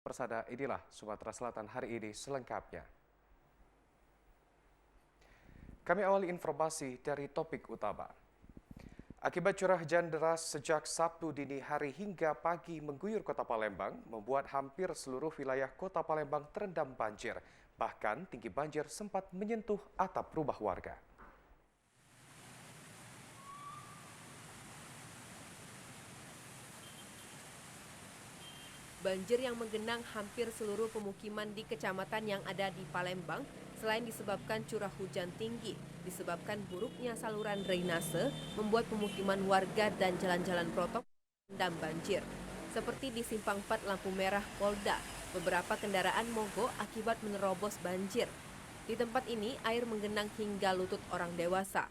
Persada, inilah Sumatera Selatan hari ini selengkapnya. Kami awali informasi dari topik utama. Akibat curah hujan deras sejak Sabtu dini hari hingga pagi mengguyur kota Palembang, membuat hampir seluruh wilayah kota Palembang terendam banjir. Bahkan tinggi banjir sempat menyentuh atap rumah warga. Banjir yang menggenang hampir seluruh pemukiman di kecamatan yang ada di Palembang selain disebabkan curah hujan tinggi, disebabkan buruknya saluran drainase, membuat pemukiman warga dan jalan-jalan protokol terendam banjir. Seperti di Simpang 4 lampu merah Polda, beberapa kendaraan mogok akibat menerobos banjir. Di tempat ini air menggenang hingga lutut orang dewasa.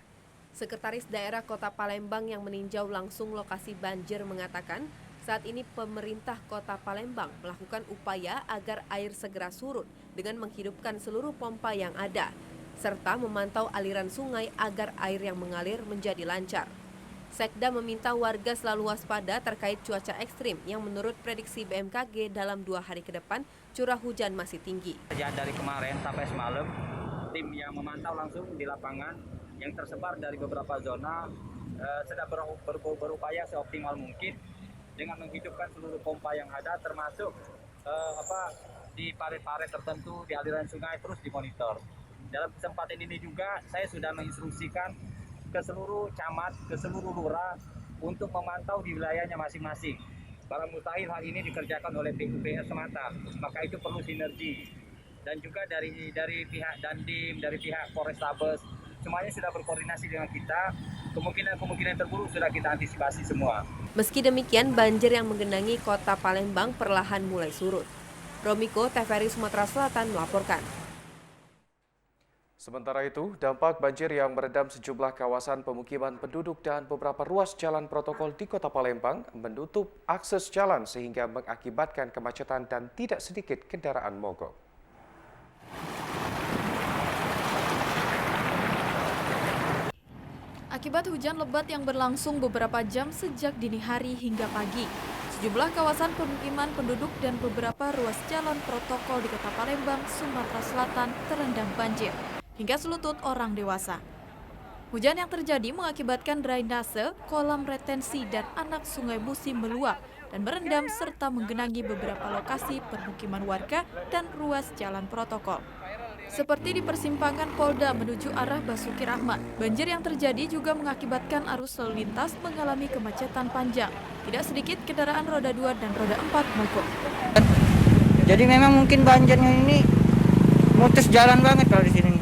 Sekretaris Daerah Kota Palembang yang meninjau langsung lokasi banjir mengatakan, saat ini pemerintah Kota Palembang melakukan upaya agar air segera surut dengan menghidupkan seluruh pompa yang ada, serta memantau aliran sungai agar air yang mengalir menjadi lancar. Sekda meminta warga selalu waspada terkait cuaca ekstrim yang menurut prediksi BMKG dalam 2 hari ke depan curah hujan masih tinggi. Sejak dari kemarin sampai semalam, tim yang memantau langsung di lapangan yang tersebar dari beberapa zona sedang berupaya seoptimal mungkin dengan menghidupkan seluruh pompa yang ada, termasuk di parit-parit tertentu di aliran sungai terus dimonitor. Dalam kesempatan ini juga saya sudah menginstruksikan ke seluruh camat, ke seluruh lurah untuk memantau di wilayahnya masing-masing. Barang mustahil hal ini dikerjakan oleh PUPR semata, maka itu perlu sinergi. Dan juga dari pihak Dandim, dari pihak Polrestabes, semuanya sudah berkoordinasi dengan kita. Kemungkinan terburuk sudah kita antisipasi semua. Meski demikian, banjir yang menggenangi kota Palembang perlahan mulai surut. Romiko, TVRI Sumatera Selatan melaporkan. Sementara itu, dampak banjir yang merendam sejumlah kawasan pemukiman penduduk dan beberapa ruas jalan protokol di kota Palembang menutup akses jalan sehingga mengakibatkan kemacetan dan tidak sedikit kendaraan mogok. Akibat hujan lebat yang berlangsung beberapa jam sejak dini hari hingga pagi, sejumlah kawasan pemukiman penduduk dan beberapa ruas jalan protokol di Kota Palembang, Sumatera Selatan terendam banjir hingga selutut orang dewasa. Hujan yang terjadi mengakibatkan drainase, kolam retensi, dan anak sungai Musi meluap dan merendam serta menggenangi beberapa lokasi permukiman warga dan ruas jalan protokol. Seperti di persimpangan Polda menuju arah Basuki Rahmat, banjir yang terjadi juga mengakibatkan arus lalu lintas mengalami kemacetan panjang. Tidak sedikit kendaraan roda 2 dan roda 4 mogok. Jadi memang mungkin banjirnya ini mutus jalan banget kalau di sini.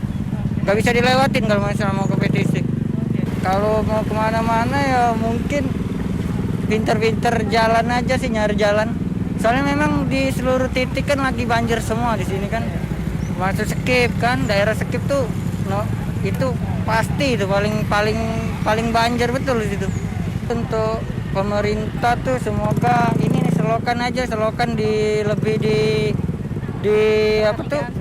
Nggak bisa dilewatin kalau misalnya mau ke PTC. Kalau mau kemana-mana ya mungkin pinter-pinter jalan aja sih, nyari jalan. Soalnya memang di seluruh titik kan lagi banjir semua di sini kan. Masuk Skip kan, daerah Skip tuh itu pasti itu paling banjir betul di situ. Untuk pemerintah tuh semoga ini nih selokan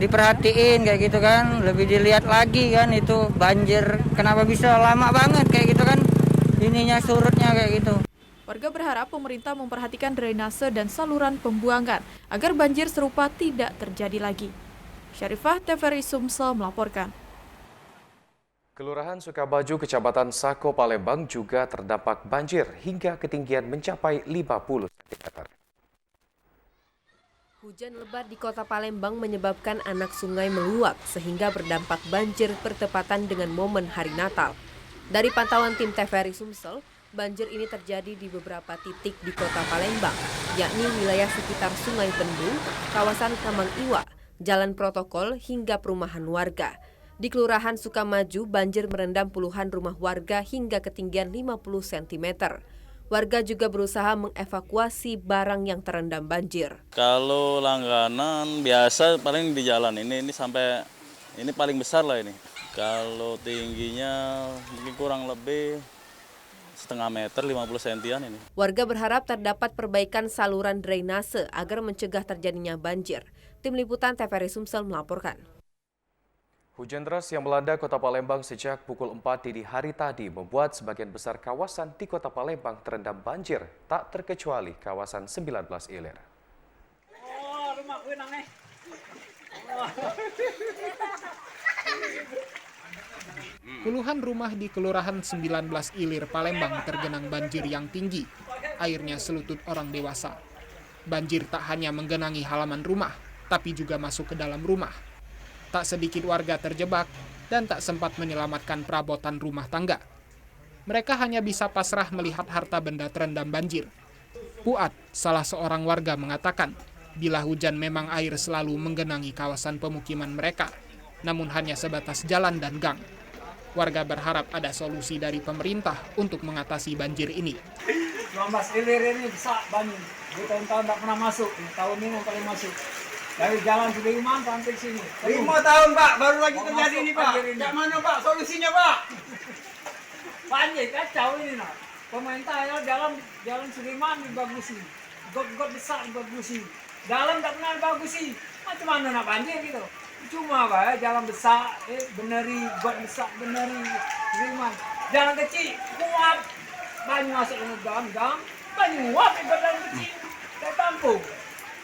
diperhatiin kayak gitu kan, lebih dilihat lagi kan itu banjir kenapa bisa lama banget kayak gitu kan, ininya surutnya kayak gitu. Warga berharap pemerintah memperhatikan drainase dan saluran pembuangan agar banjir serupa tidak terjadi lagi. Syarifah, TVRI Sumsel melaporkan. Kelurahan Sukabaju, Kecamatan Sako, Palembang juga terdampak banjir hingga ketinggian mencapai 50 cm. Hujan lebat di kota Palembang menyebabkan anak sungai meluap sehingga berdampak banjir bertepatan dengan momen hari Natal. Dari pantauan tim TVRI Sumsel, banjir ini terjadi di beberapa titik di kota Palembang, yakni wilayah sekitar Sungai Bendung, kawasan Kamang Iwa, jalan protokol hingga perumahan warga. Di Kelurahan Sukamaju, banjir merendam puluhan rumah warga hingga ketinggian 50 cm. Warga juga berusaha mengevakuasi barang yang terendam banjir. Kalau langganan biasa paling di jalan ini sampai ini paling besar lah ini. Kalau tingginya mungkin kurang lebih setengah meter, 50 sentian ini. Warga berharap terdapat perbaikan saluran drainase agar mencegah terjadinya banjir. Tim Liputan TVRI Sumsel melaporkan. Hujan deras yang melanda kota Palembang sejak pukul 4 dini hari tadi membuat sebagian besar kawasan di kota Palembang terendam banjir, tak terkecuali kawasan 19 Ilir. Puluhan rumah di Kelurahan 19 Ilir, Palembang tergenang banjir yang tinggi. Airnya selutut orang dewasa. Banjir tak hanya menggenangi halaman rumah, tapi juga masuk ke dalam rumah. Tak sedikit warga terjebak dan tak sempat menyelamatkan perabotan rumah tangga. Mereka hanya bisa pasrah melihat harta benda terendam banjir. Puat, salah seorang warga mengatakan, bila hujan memang air selalu menggenangi kawasan pemukiman mereka, namun hanya sebatas jalan dan gang. Warga berharap ada solusi dari pemerintah untuk mengatasi banjir ini. 19 Ilir ini besar banjir. Di tahun-tahun tidak pernah masuk. Tahun ini yang paling masuk. Dari jalan Sudirman sampai sini. 5 tahun Pak, baru lagi terjadi ini Pak. Yang mana Pak solusinya Pak? Banjir kacau ini nak. Pemerintah ya jalan Sudirman dibagusi. Got-got besar dibagusi. Dalam tak pernah dibagusi. Macam mana nak banjir gitu? Cuma Pak, jalan besar, beneri, got besar, beneri, Sudirman. Jalan kecil, kuat. Banyu masuk ke dalam gang, banyu uap di dalam kecil. Tak tampung.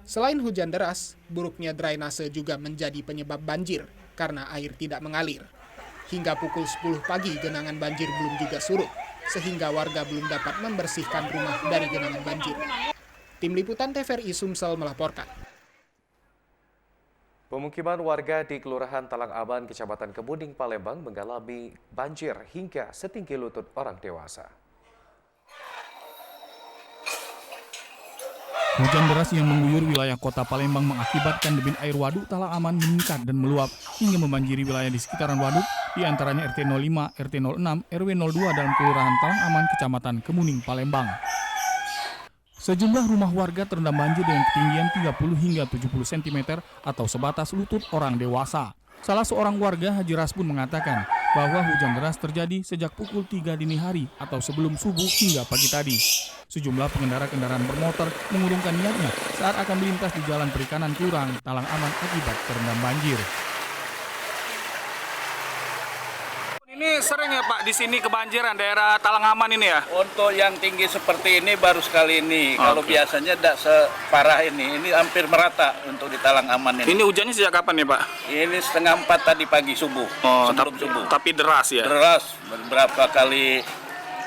Selain hujan deras, buruknya drainase juga menjadi penyebab banjir karena air tidak mengalir. Hingga pukul 10 pagi genangan banjir belum juga surut, sehingga warga belum dapat membersihkan rumah dari genangan banjir. Tim Liputan TVRI Sumsel melaporkan. Pemukiman warga di Kelurahan Talang Aman, Kecamatan Kemuning, Palembang mengalami banjir hingga setinggi lutut orang dewasa. Hujan deras yang mengguyur wilayah kota Palembang mengakibatkan debit air waduk Talang Aman meningkat dan meluap hingga membanjiri wilayah di sekitaran waduk, di antaranya RT 05, RT 06, RW 02 dalam Kelurahan Talang Aman, Kecamatan Kemuning, Palembang. Sejumlah rumah warga terendam banjir dengan ketinggian 30 hingga 70 cm atau sebatas lutut orang dewasa. Salah seorang warga, Haji Ras, pun mengatakan bahwa hujan deras terjadi sejak pukul 3 dini hari atau sebelum subuh hingga pagi tadi. Sejumlah pengendara kendaraan bermotor mengurungkan niatnya saat akan melintas di Jalan Perikanan Kelurahan Talang Aman akibat terendam banjir. Ini sering ya Pak di sini kebanjiran daerah Talang Aman ini ya? Untuk yang tinggi seperti ini baru sekali ini. Kalau biasanya tidak separah ini hampir merata untuk di Talang Aman ini. Ini hujannya sejak kapan nih Pak? Ini 3:30 tadi pagi subuh. Sebelum subuh. Tapi deras ya? Deras, beberapa kali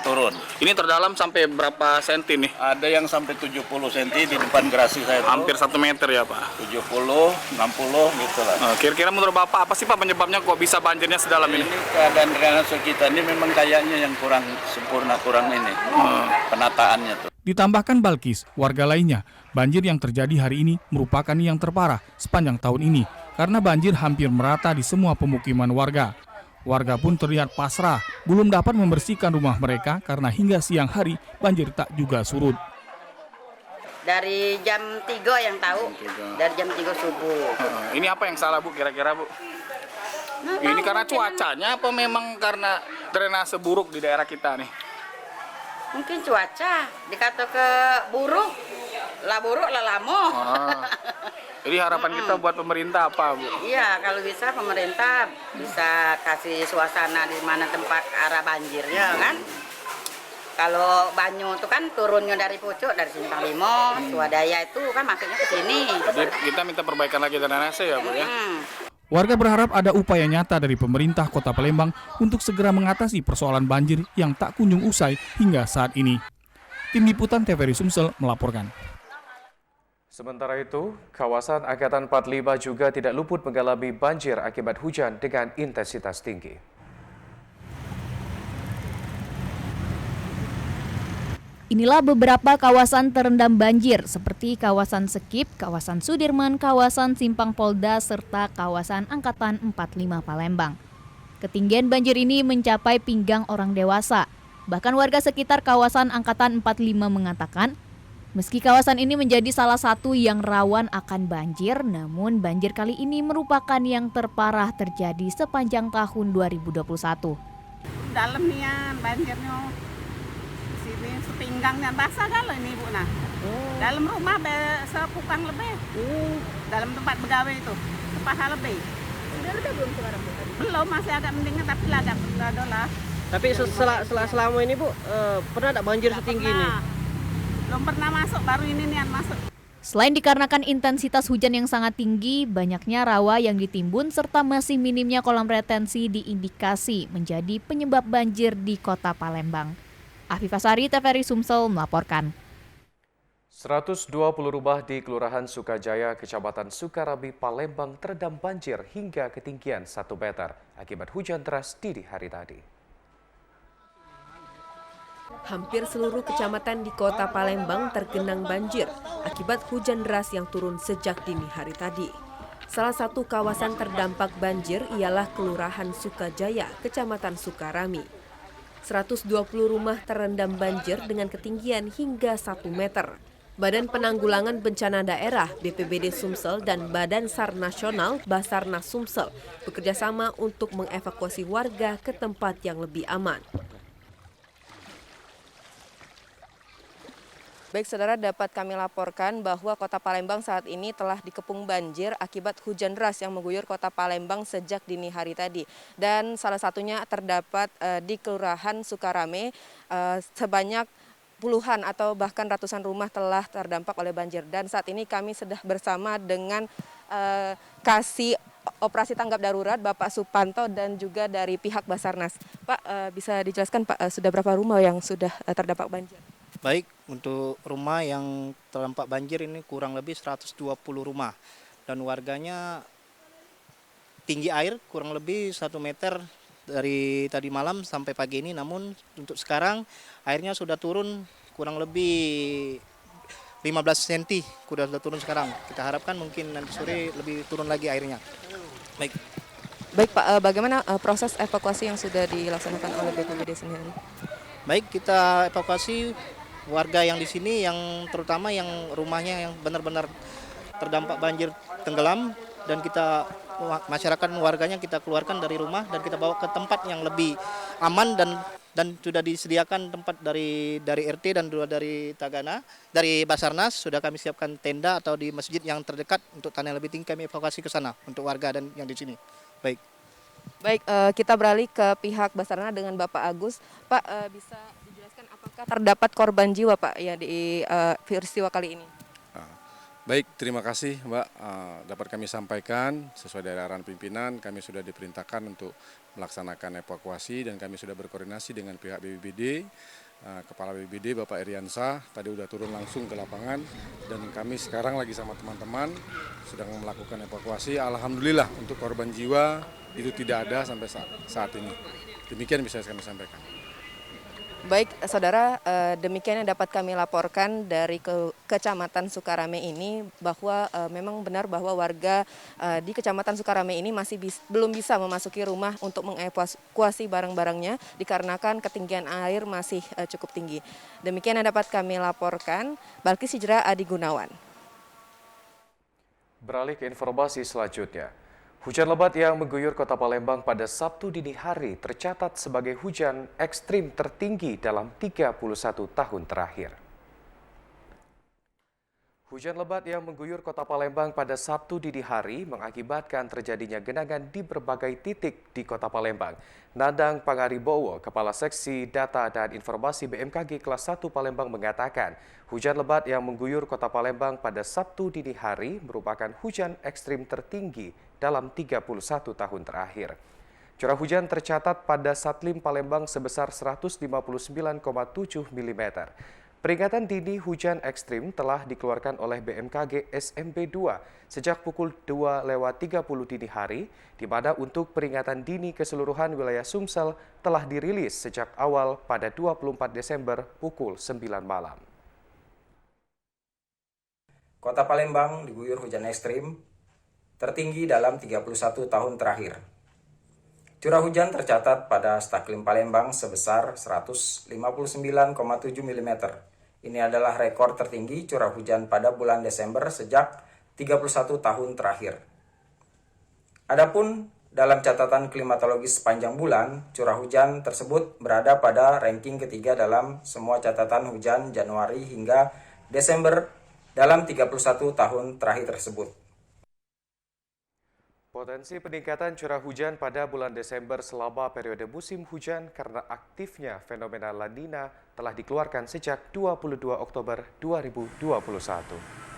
turun. Ini terdalam sampai berapa senti nih? Ada yang sampai 70 cm di depan gerasi saya. Hampir 1 meter ya Pak? 70, 60 gitu lah. Kira-kira menurut Bapak apa sih Pak penyebabnya kok bisa banjirnya sedalam ini? Ini keadaan drainase kita ini memang kayaknya yang kurang sempurna, kurang ini penataannya tuh. Ditambahkan Balkis, warga lainnya, banjir yang terjadi hari ini merupakan yang terparah sepanjang tahun ini karena banjir hampir merata di semua pemukiman warga. Warga pun terlihat pasrah, belum dapat membersihkan rumah mereka karena hingga siang hari banjir tak juga surut. Dari jam 3 yang tahu, dari jam 3 subuh. Ini apa yang salah Bu kira-kira Bu? Ini karena cuacanya apa memang karena drainase buruk di daerah kita nih? Mungkin cuaca, dikata ke buruk lah lamo. Jadi harapan kita buat pemerintah apa Bu? Iya, kalau bisa pemerintah bisa kasih suasana di mana tempat arah banjirnya kan. Kalau banyu itu kan turunnya dari pucuk, dari Simpang Limo, Swadaya itu kan masuknya ke sini. Jadi kita minta perbaikan lagi drainase ya Bu ya? Warga berharap ada upaya nyata dari pemerintah Kota Palembang untuk segera mengatasi persoalan banjir yang tak kunjung usai hingga saat ini. Tim Liputan TVRI Sumsel melaporkan. Sementara itu, kawasan Angkatan 45 juga tidak luput mengalami banjir akibat hujan dengan intensitas tinggi. Inilah beberapa kawasan terendam banjir seperti kawasan Sekip, kawasan Sudirman, kawasan Simpang Polda, serta kawasan Angkatan 45 Palembang. Ketinggian banjir ini mencapai pinggang orang dewasa. Bahkan warga sekitar kawasan Angkatan 45 mengatakan, meski kawasan ini menjadi salah satu yang rawan akan banjir, namun banjir kali ini merupakan yang terparah terjadi sepanjang tahun 2021. Dalam nian banjirnya. Sepinggangnya basah kalau ini Bu nah. Dalam rumah sepukang lebih. Dalam tempat begawe itu sepaha lebih. Sudah ada belum sekarang Bu? Belum, masih agak mendingan tapi agak lah. Tapi selama ini Bu pernah ada banjir setinggi ini? Belum pernah masuk, baru ini nian masuk. Selain dikarenakan intensitas hujan yang sangat tinggi, banyaknya rawa yang ditimbun serta masih minimnya kolam retensi diindikasi menjadi penyebab banjir di Kota Palembang. Afifah Sari, TVRI Sumsel melaporkan. 120 rumah di Kelurahan Sukajaya, Kecamatan Sukarabi, Palembang terendam banjir hingga ketinggian 1 meter akibat hujan deras dini hari tadi. Hampir seluruh kecamatan di Kota Palembang tergenang banjir akibat hujan deras yang turun sejak dini hari tadi. Salah satu kawasan terdampak banjir ialah Kelurahan Sukajaya, Kecamatan Sukarami. 120 rumah terendam banjir dengan ketinggian hingga 1 meter. Badan Penanggulangan Bencana Daerah BPBD Sumsel dan Badan SAR Nasional Basarnas Sumsel bekerjasama untuk mengevakuasi warga ke tempat yang lebih aman. Baik saudara, dapat kami laporkan bahwa Kota Palembang saat ini telah dikepung banjir akibat hujan deras yang mengguyur Kota Palembang sejak dini hari tadi. Dan salah satunya terdapat di Kelurahan Sukarame, sebanyak puluhan atau bahkan ratusan rumah telah terdampak oleh banjir. Dan saat ini kami sudah bersama dengan Kasih Operasi Tanggap Darurat Bapak Supanto dan juga dari pihak Basarnas. Pak, bisa dijelaskan Pak, sudah berapa rumah yang sudah terdampak banjir? Baik, untuk rumah yang terdampak banjir ini kurang lebih 120 rumah. Dan warganya tinggi air kurang lebih 1 meter dari tadi malam sampai pagi ini. Namun untuk sekarang airnya sudah turun kurang lebih 15 cm. Sudah turun sekarang. Kita harapkan mungkin nanti sore lebih turun lagi airnya. Baik. Baik Pak, bagaimana proses evakuasi yang sudah dilaksanakan oleh BPBD sendiri? Baik, kita evakuasi warga yang di sini, yang terutama yang rumahnya yang benar-benar terdampak banjir tenggelam, dan kita masyarakat warganya kita keluarkan dari rumah dan kita bawa ke tempat yang lebih aman dan sudah disediakan tempat dari RT dan juga dari Tagana, dari Basarnas sudah kami siapkan tenda atau di masjid yang terdekat untuk tanah yang lebih tinggi kami evakuasi ke sana untuk warga dan yang di sini. Baik. Baik, kita beralih ke pihak Basarnas dengan Bapak Agus. Pak, bisa dijelaskan apakah terdapat korban jiwa Pak ya di peristiwa kali ini? Baik, terima kasih Mbak. Dapat kami sampaikan sesuai dari arahan pimpinan, kami sudah diperintahkan untuk melaksanakan evakuasi dan kami sudah berkoordinasi dengan pihak BPBD. Kepala BPBD Bapak Iriansa tadi sudah turun langsung ke lapangan dan kami sekarang lagi sama teman-teman sedang melakukan evakuasi. Alhamdulillah untuk korban jiwa itu tidak ada sampai saat ini. Demikian bisa kami sampaikan. Baik, saudara, demikian yang dapat kami laporkan dari Kecamatan Sukarame ini bahwa memang benar bahwa warga di Kecamatan Sukarame ini masih belum bisa memasuki rumah untuk mengevakuasi barang-barangnya dikarenakan ketinggian air masih cukup tinggi. Demikian yang dapat kami laporkan, Balkis Hijrah Adi Gunawan. Beralih ke informasi selanjutnya. Hujan lebat yang mengguyur Kota Palembang pada Sabtu dini hari tercatat sebagai hujan ekstrim tertinggi dalam 31 tahun terakhir. Hujan lebat yang mengguyur Kota Palembang pada Sabtu dini hari mengakibatkan terjadinya genangan di berbagai titik di Kota Palembang. Nandang Pangaribowo, Kepala Seksi Data dan Informasi BMKG Kelas 1 Palembang mengatakan, hujan lebat yang mengguyur Kota Palembang pada Sabtu dini hari merupakan hujan ekstrim tertinggi dalam 31 tahun terakhir. Curah hujan tercatat pada Satlim Palembang sebesar 159,7 mm. Peringatan dini hujan ekstrim telah dikeluarkan oleh BMKG SMB2 sejak pukul 2:30 dini hari, di mana untuk peringatan dini keseluruhan wilayah Sumsel telah dirilis sejak awal pada 24 Desember pukul 9 malam. Kota Palembang diguyur hujan ekstrim tertinggi dalam 31 tahun terakhir. Curah hujan tercatat pada Staklim Palembang sebesar 159,7 mm. Ini adalah rekor tertinggi curah hujan pada bulan Desember sejak 31 tahun terakhir. Adapun dalam catatan klimatologis sepanjang bulan, curah hujan tersebut berada pada ranking ketiga dalam semua catatan hujan Januari hingga Desember dalam 31 tahun terakhir tersebut. Potensi peningkatan curah hujan pada bulan Desember selama periode musim hujan karena aktifnya fenomena La Nina telah dikeluarkan sejak 22 Oktober 2021.